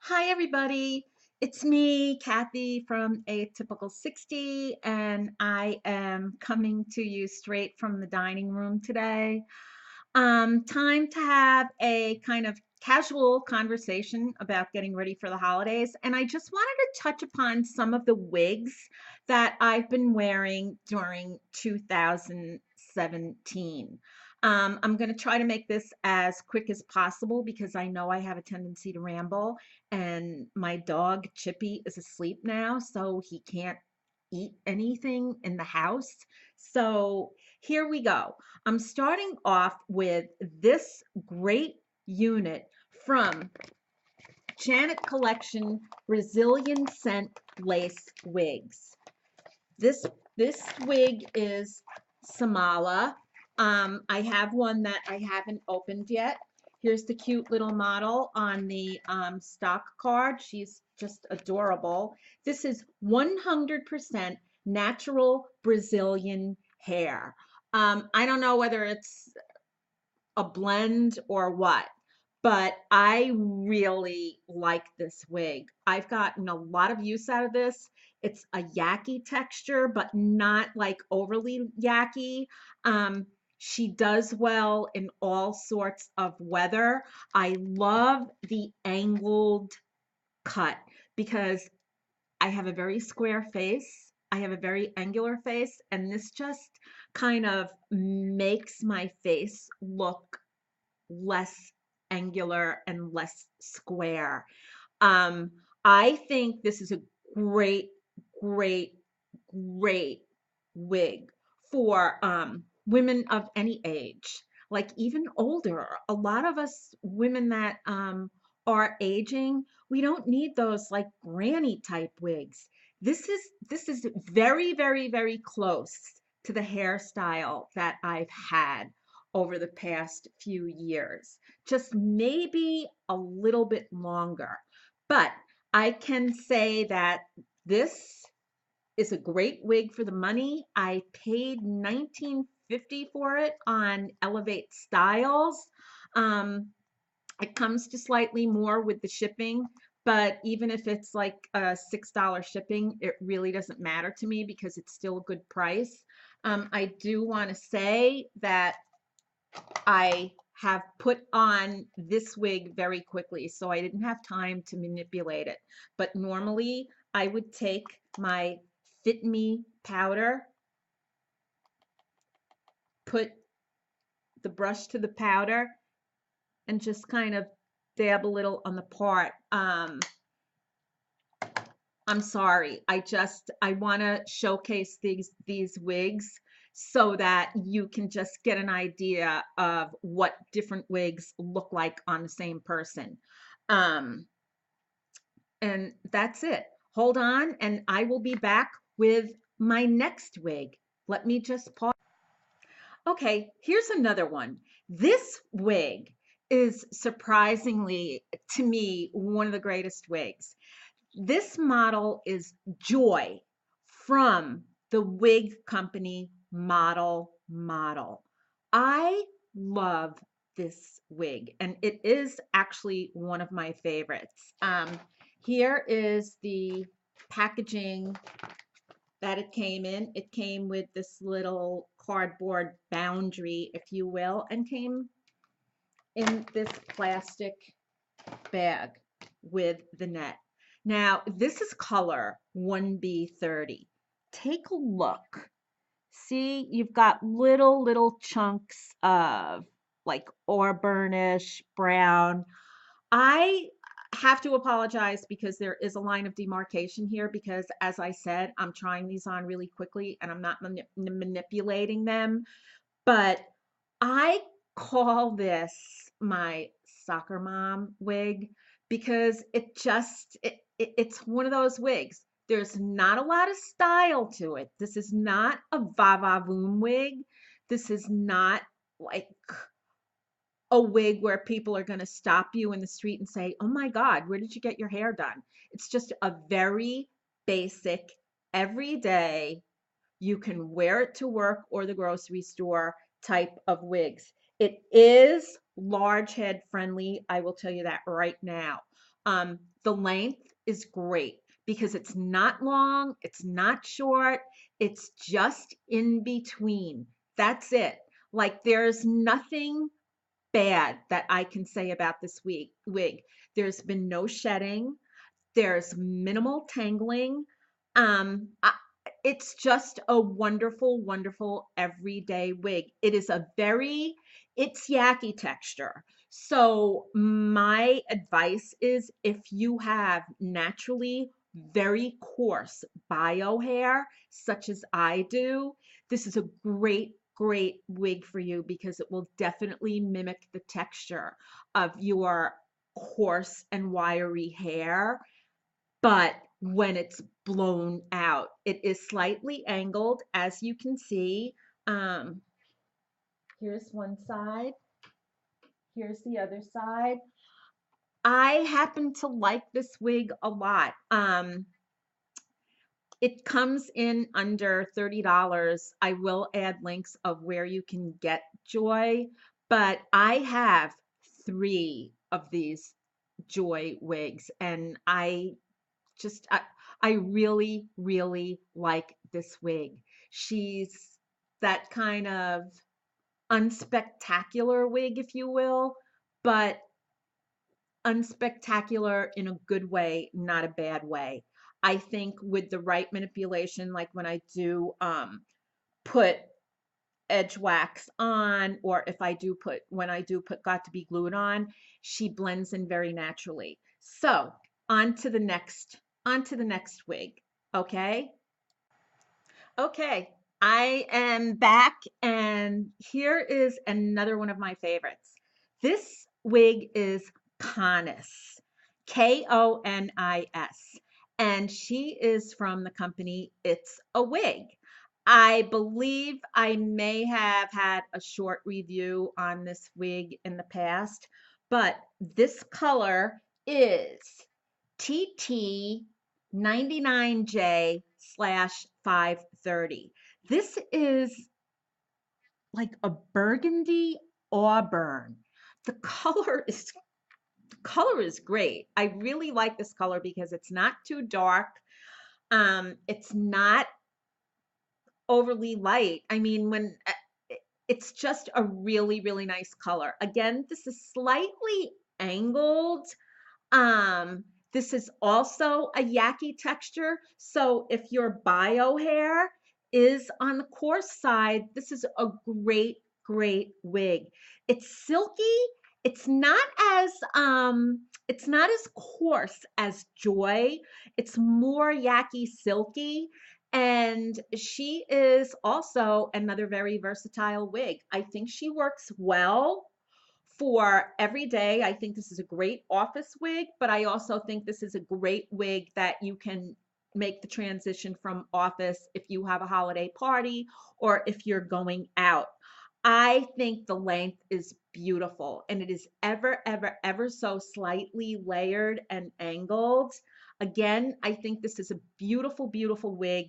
Hi, everybody. It's me, Kathy from Atypical 60, and I am coming to you straight from the dining room today. Time to have a kind of casual conversation about getting ready for the holidays. And I just wanted to touch upon some of the wigs that I've been wearing during 2017. I'm going to try to make this as quick as possible because I know I have a tendency to ramble, and my dog Chippy is asleep now, so he can't eat anything in the house. So here we go. I'm starting off with this great unit from Janet Collection Brazilian Scent Lace Wigs. This this wig is Samala. I have one that I haven't opened yet. Here's the cute little model on the stock card. She's just adorable. This is 100% natural Brazilian hair. I don't know whether it's a blend or what, but I really like this wig. I've gotten a lot of use out of this. It's a yaki texture, but not like overly yaki. Um, she does well in all sorts of weather. I love the angled cut because I have a very square face. I have a very angular face, and this just kind of makes my face look less angular and less square. Um, I think this is a great, great, great wig for women of any age, like even older. A lot of us women that are aging, we don't need those like granny type wigs. This is very, very, very close to the hairstyle that I've had over the past few years, just maybe a little bit longer. But I can say that this is a great wig for the money. I paid 19.50 for it on Elevate Styles. Um, it comes to slightly more with the shipping, but even if it's like a $6 shipping, it really doesn't matter to me because it's still a good price. I do want to say that I have put on this wig very quickly, so I didn't have time to manipulate it. But normally I would take my Fit Me powder, put the brush to the powder, and just kind of dab a little on the part. I'm sorry. I want to showcase these wigs so that you can just get an idea of what different wigs look like on the same person. Um, and that's it. Hold on, and I will be back with my next wig. Let me just pause. Okay, here's another one. This wig is surprisingly, to me, one of the greatest wigs. This model is Joy from the wig company Model. I love this wig, and it is actually one of my favorites. Here is the packaging that it came in. It came with this little cardboard boundary, if you will, and came in this plastic bag with the net. Now, this is color 1B30. Take a look. See, you've got little chunks of like auburnish brown. I have to apologize because there is a line of demarcation here because, as I said, I'm trying these on really quickly and I'm not manipulating them. But I call this my soccer mom wig because it's one of those wigs. There's not a lot of style to it. This is not a va-va-voom wig. This is not like a wig where people are going to stop you in the street and say, "Oh my God, where did you get your hair done?" It's just a very basic, everyday, you can wear it to work or the grocery store type of wigs. It is large head friendly. I will tell you that right now. The length is great because it's not long, it's not short, it's just in between. That's it. Like there's nothing bad that I can say about this wig. There's been no shedding. There's minimal tangling. Um, I, it's just a wonderful, wonderful everyday wig. It's yaki texture. So my advice is if you have naturally very coarse bio hair, such as I do, this is a great wig for you because it will definitely mimic the texture of your coarse and wiry hair, but when it's blown out, it is slightly angled, as you can see. Um, here's one side, here's the other side. I happen to like this wig a lot. It comes in under $30. I will add links of where you can get Joy, but I have three of these Joy wigs, and just I really like this wig. She's that kind of unspectacular wig, if you will, but unspectacular in a good way, not a bad way. I think with the right manipulation, like when I do put edge wax on, or if I do put when I do put got to be glued on, she blends in very naturally. So on to the next wig. Okay. Okay, I am back, and here is another one of my favorites. This wig is Conis, Konis, and she is from the company It's a Wig. I believe I may have had a short review on this wig in the past, but this color is TT 99J slash 530. This is like a burgundy auburn. The color is great. I really like this color because it's not too dark. It's not overly light. I mean, it's just a really nice color. Again, this is slightly angled. Um, this is also a yaki texture. So if your bio hair is on the coarse side, this is a great wig. It's silky. It's not it's not as coarse as Joy. It's more yaki silky. And she is also another very versatile wig. I think she works well for every day. I think this is a great office wig, but I also think this is a great wig that you can make the transition from office if you have a holiday party or if you're going out. I think the length is beautiful, and it is ever so slightly layered and angled. Again, I think this is a beautiful wig.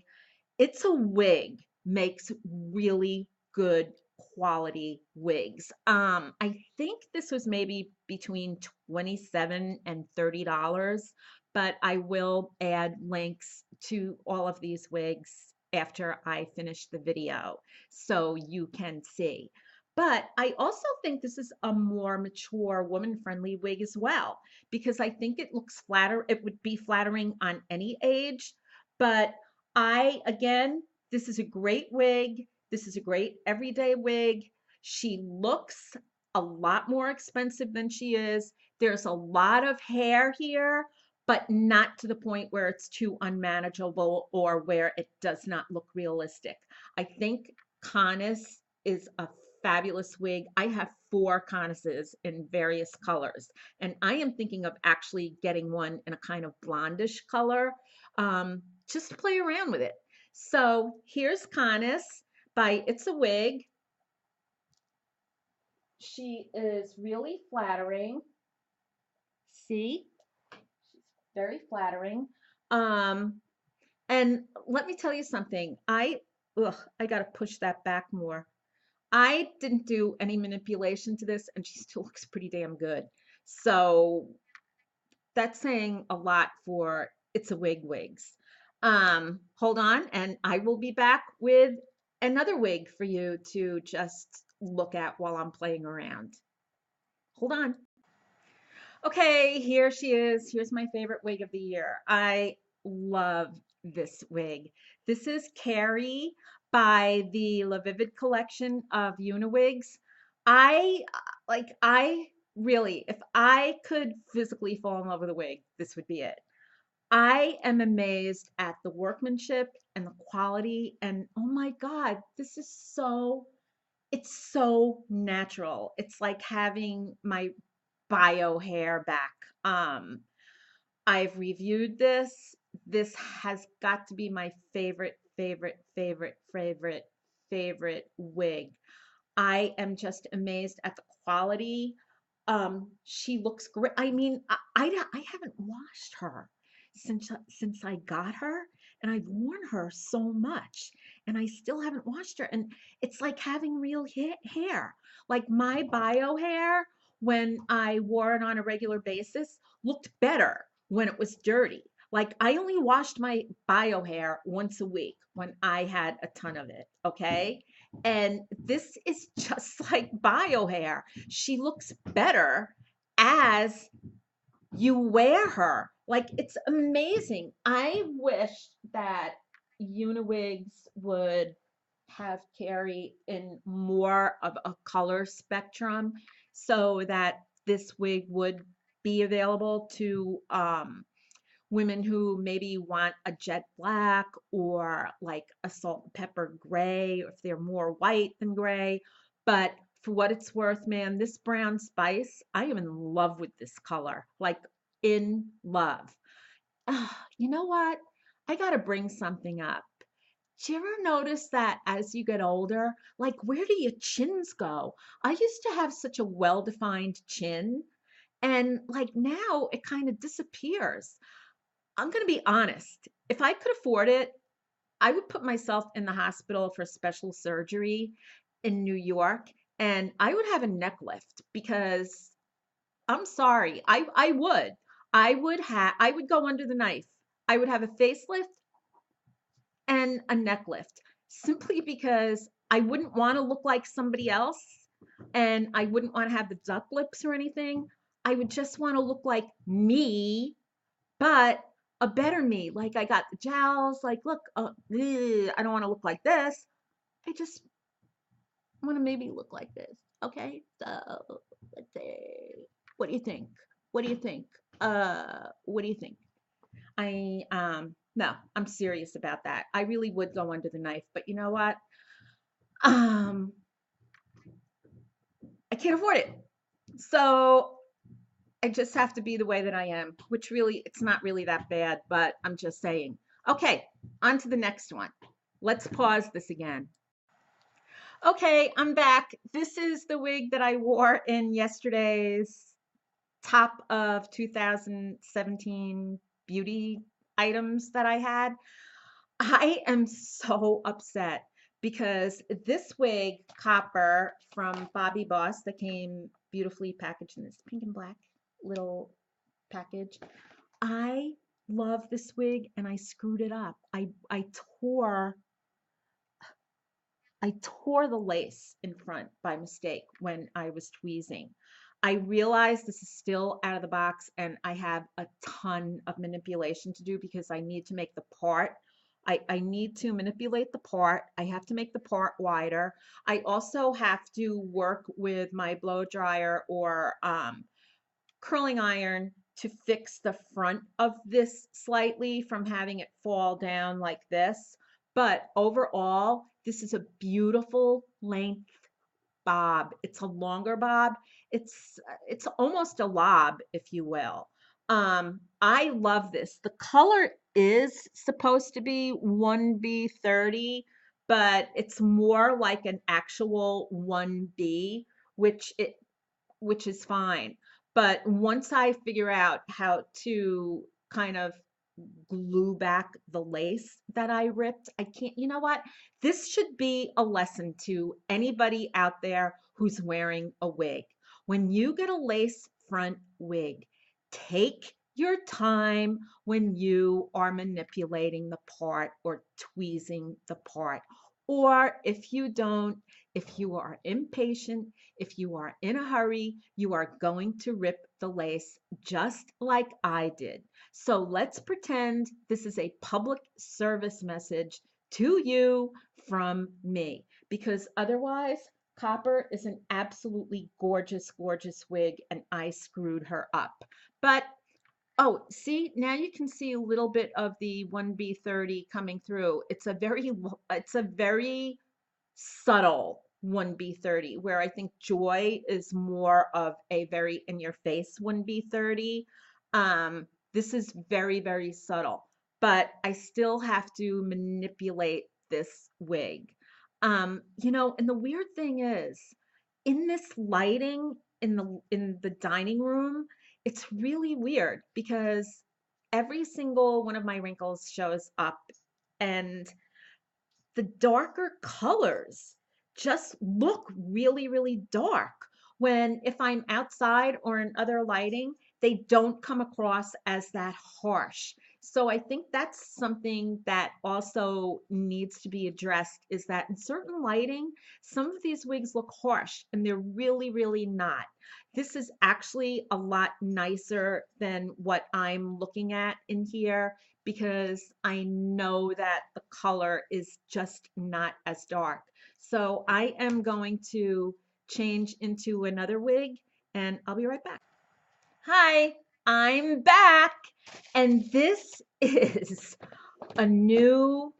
It's a Wig makes really good quality wigs. I think this was maybe between 27 and $30, but I will add links to all of these wigs after I finish the video so you can see. But I also think this is a more mature, woman-friendly wig as well, because I think it would be flattering on any age, but again, this is a great wig. This is a great everyday wig. She looks a lot more expensive than she is. There's a lot of hair here, but not to the point where it's too unmanageable or where it does not look realistic. I think Conis is a fabulous wig. I have four Conises in various colors, and I am thinking of actually getting one in a kind of blondish color. Just play around with it. So here's Conis by It's a Wig. She is really flattering. See, she's very flattering. Um, and let me tell you something. I gotta push that back more. I didn't do any manipulation to this, and she still looks pretty damn good. So that's saying a lot for It's a Wig Wigs. Hold on, and I will be back with another wig for you to just look at while I'm playing around. Hold on. Okay, here she is. Here's my favorite wig of the year. I love this wig. This is Carrie by the La Vivid collection of Uniwigs. I really, if I could physically fall in love with a wig, this would be it. I am amazed at the workmanship and the quality, and oh my God, this is it's so natural. It's like having my bio hair back. Um, I've reviewed this. This has got to be my favorite wig. I am just amazed at the quality. She looks great. I mean, I haven't washed her since I got her, and I've worn her so much, and I still haven't washed her. And it's like having real hair. Like my bio hair, when I wore it on a regular basis, looked better when it was dirty. Like I only washed my bio hair once a week when I had a ton of it. Okay. And this is just like bio hair. She looks better as you wear her. Like it's amazing. I wish that Uniwigs would have Carrie in more of a color spectrum so that this wig would be available to women who maybe want a jet black or like a salt and pepper gray, or if they're more white than gray. But for what it's worth, man, this brown spice, I am in love with this color, like in love. You know what? I got to bring something up. Do you ever notice that as you get older, like where do your chins go? I used to have such a well-defined chin, and like now it kind of disappears. I'm going to be honest. If I could afford it, I would put myself in the hospital for special surgery in New York, and I would have a neck lift because I'm sorry, I would. I would go under the knife. I would have a facelift and a neck lift simply because I wouldn't want to look like somebody else, and I wouldn't want to have the duck lips or anything. I would just want to look like me, but a better me. Like I got the jowls. Like, look, I don't want to look like this. I just want to maybe look like this. Okay, so let's say, what do you think? What do you think? What do you think? No, I'm serious about that. I really would go under the knife, but you know what? Um, I can't afford it. So I just have to be the way that I am, which really, it's not really that bad, but I'm just saying. Okay, on to the next one. Let's pause this again. Okay, I'm back. This is the wig that I wore in yesterday's top of 2017 beauty items that I had. I am so upset because this wig, Copper, from Bobby Boss, that came beautifully packaged in this pink and black little package. I love this wig and I screwed it up. Tore I tore the lace in front by mistake when I was tweezing. I realize this is still out of the box and I have a ton of manipulation to do because I need to make the part. I need to manipulate the part. I have to make the part wider. I also have to work with my blow dryer or curling iron to fix the front of this slightly from having it fall down like this. But overall, this is a beautiful length bob. It's a longer bob. It's almost a lob, if you will. I love this. The color is supposed to be 1B30, but it's more like an actual 1B, which it which is fine. But once I figure out how to kind of glue back the lace that I ripped. I can't, you know what? This should be a lesson to anybody out there who's wearing a wig. When you get a lace front wig, take your time when you are manipulating the part or tweezing the part. Or if you don't, if you are impatient, if you are in a hurry, you are going to rip the lace just like I did. So let's pretend this is a public service message to you from me, because otherwise, Copper is an absolutely gorgeous, gorgeous wig, and I screwed her up. But oh, see, now you can see a little bit of the 1B30 coming through. It's a very subtle 1B30, where I think Joy is more of a very in your face 1B30. This is very, very subtle, but I still have to manipulate this wig. And the weird thing is, in this lighting in the dining room, it's really weird because every single one of my wrinkles shows up, and the darker colors just look really, really dark. When if I'm outside or in other lighting, they don't come across as that harsh. So I think that's something that also needs to be addressed, is that in certain lighting, some of these wigs look harsh and they're really, really not. This is actually a lot nicer than what I'm looking at in here, because I know that the color is just not as dark. So I am going to change into another wig and I'll be right back. Hi, I'm back. And this is a new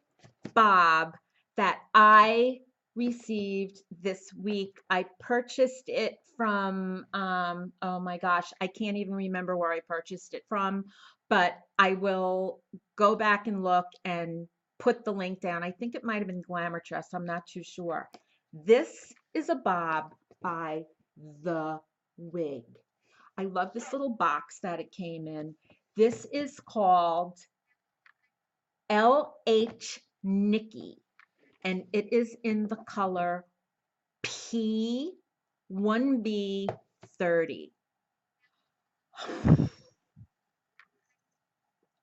bob that I received this week. I purchased it from, oh my gosh, I can't even remember where I purchased it from, but I will go back and look and put the link down. I think it might have been Glamour Trust. I'm not too sure. This is a bob by The Wig. I love this little box that it came in. This is called LH Nikki, and it is in the color P1B30.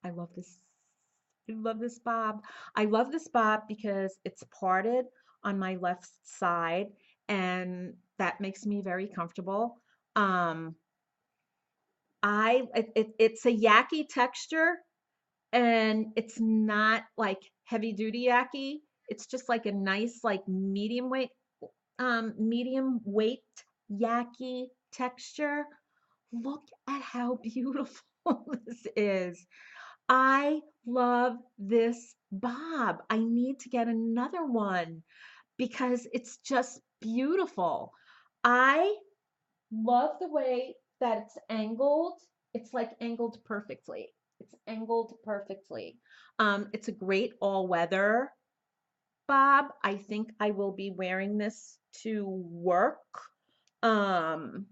I love this. I love this bob. I love this bob because it's parted on my left side, and that makes me very comfortable. Um, it's a yaki texture, and it's not like heavy duty yaki. It's just like a nice, like medium weight yaki texture. Look at how beautiful this is. I love this bob. I need to get another one because it's just beautiful. I love the way that it's angled. It's like angled perfectly. It's angled perfectly. It's a great all-weather bob. I think I will be wearing this to work. Um,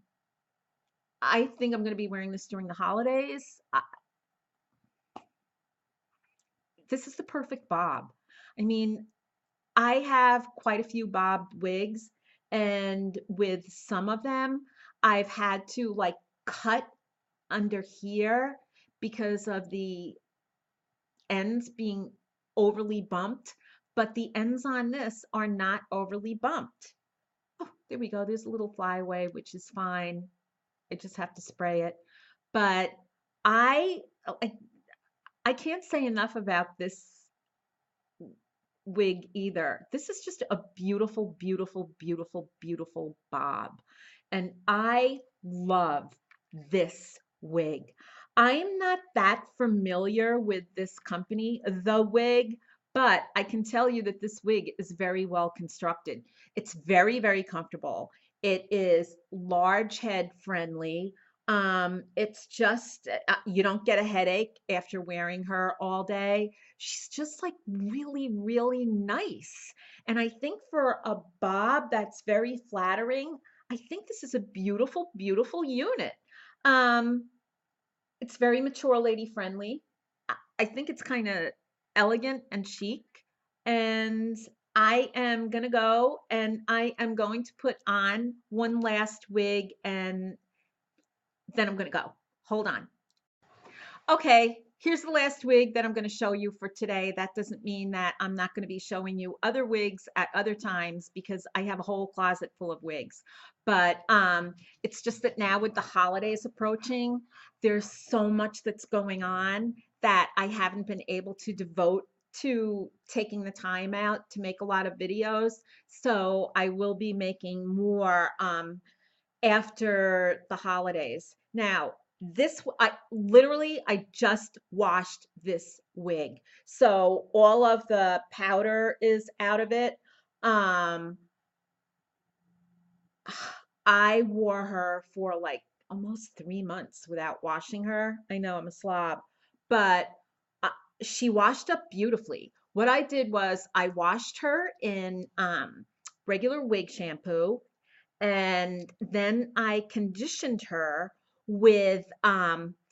I think I'm going to be wearing this during the holidays. This is the perfect bob. I mean, I have quite a few bob wigs, and with some of them, I've had to like cut under here because of the ends being overly bumped, but the ends on this are not overly bumped. Oh, there we go. There's a little flyaway, which is fine. I just have to spray it. But I, I, I can't say enough about this wig either. This is just a beautiful, beautiful, beautiful, beautiful bob. And I love this wig. I'm not that familiar with this company, The Wig, but I can tell you that this wig is very well constructed. It's very, very comfortable. It is large head friendly. It's just, you don't get a headache after wearing her all day. She's just like really, really nice. And I think for a bob that's very flattering, I think this is a beautiful, beautiful unit. Um, it's very mature lady friendly. I think it's kind of elegant and chic. And I am gonna go and I am going to put on one last wig and then I'm gonna go. Hold on. Okay, here's the last wig that I'm going to show you for today. That doesn't mean that I'm not going to be showing you other wigs at other times because I have a whole closet full of wigs. But it's just that now with the holidays approaching, there's so much that's going on that I haven't been able to devote to taking the time out to make a lot of videos. So I will be making more after the holidays. Now, I just washed this wig. So all of the powder is out of it. Um, I wore her for like almost 3 months without washing her. I know I'm a slob, but uh, she washed up beautifully. What I did was I washed her in regular wig shampoo, and then I conditioned her with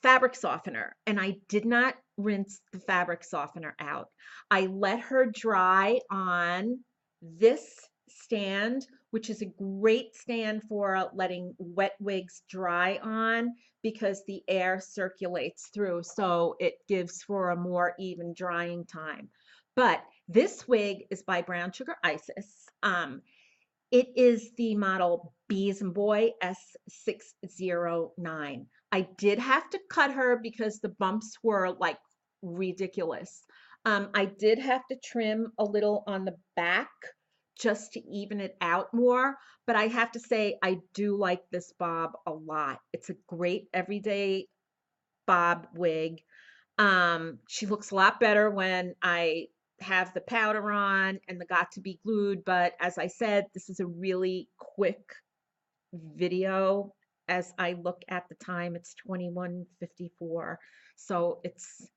fabric softener, and I did not rinse the fabric softener out. I let her dry on this stand, which is a great stand for letting wet wigs dry on because the air circulates through, so it gives for a more even drying time. But this wig is by Brown Sugar Isis. It is the model Bees and Boy S609. I did have to cut her because the bumps were like ridiculous. I did have to trim a little on the back just to even it out more, but I have to say I do like this bob a lot. It's a great everyday bob wig. She looks a lot better when I have the powder on and the got to be glued. But as I said, this is a really quick video. As I look at the time, it's 21:54. So it's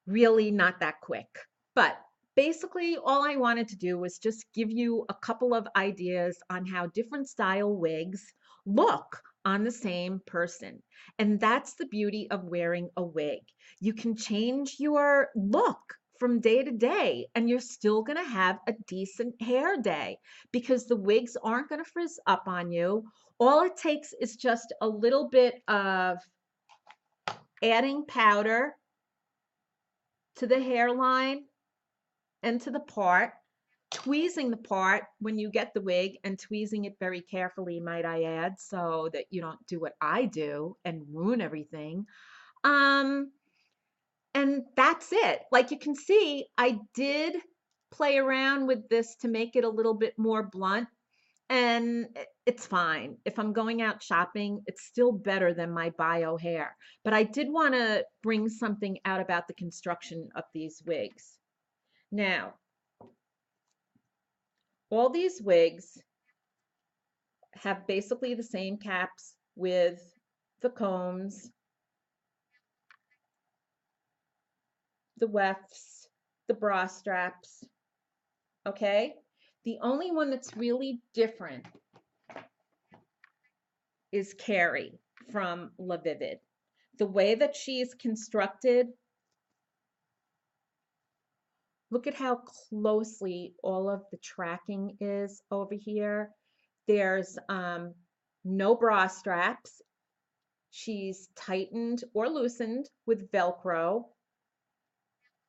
really not that quick. But basically, all I wanted to do was just give you a couple of ideas on how different style wigs look on the same person. And that's the beauty of wearing a wig. You can change your look from day to day, and you're still going to have a decent hair day because the wigs aren't going to frizz up on you. All it takes is just a little bit of adding powder to the hairline and to the part, tweezing the part when you get the wig, and tweezing it very carefully, might I add, so that you don't do what I do and ruin everything. Um, and that's it. Like you can see, I did play around with this to make it a little bit more blunt, and it's fine. If I'm going out shopping, it's still better than my bio hair. But I did want to bring something out about the construction of these wigs. Now, all these wigs have basically the same caps with the combs, the wefts, the bra straps, okay? The only one that's really different is Carrie from La Vivid. The way that she is constructed, look at how closely all of the tracking is over here. There's no bra straps. She's tightened or loosened with Velcro.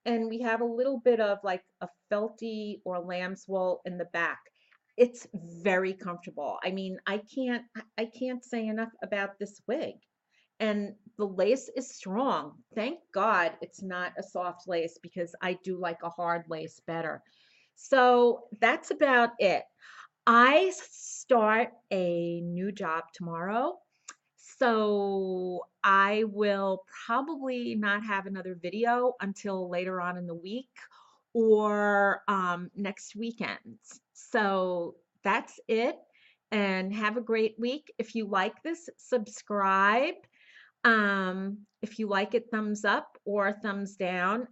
And we have a little bit of like a felty or lamb's wool in the back. It's very comfortable. I mean, I can't say enough about this wig. And the lace is strong. Thank God it's not a soft lace because I do like a hard lace better. So that's about it. I start a new job tomorrow. So I will probably not have another video until later on in the week or next weekend. So that's it. And have a great week. If you like this, subscribe. If you like it, thumbs up or thumbs down.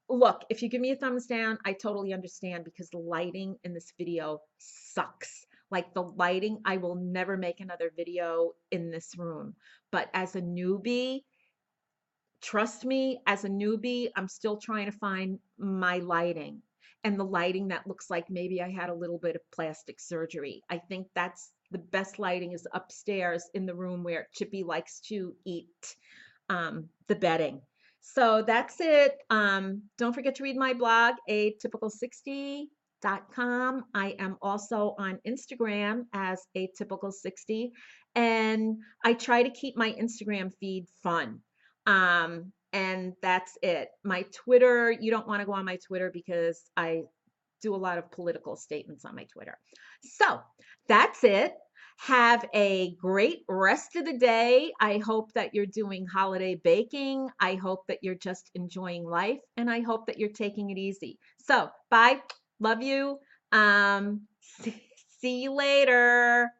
Look, if you give me a thumbs down, I totally understand because the lighting in this video sucks. Like the lighting, I will never make another video in this room. But as a newbie, trust me, as a newbie, I'm still trying to find my lighting and the lighting that looks like maybe I had a little bit of plastic surgery. I think that's the best lighting is upstairs in the room where Chippy likes to eat the bedding. So that's it. Don't forget to read my blog, atypical60.com. I am also on Instagram as atypical60, and I try to keep my Instagram feed fun. And that's it. My Twitter, you don't want to go on my Twitter because I do a lot of political statements on my Twitter. So that's it. Have a great rest of the day. I hope that you're doing holiday baking. I hope that you're just enjoying life, and I hope that you're taking it easy. So, bye. Love you. See you later.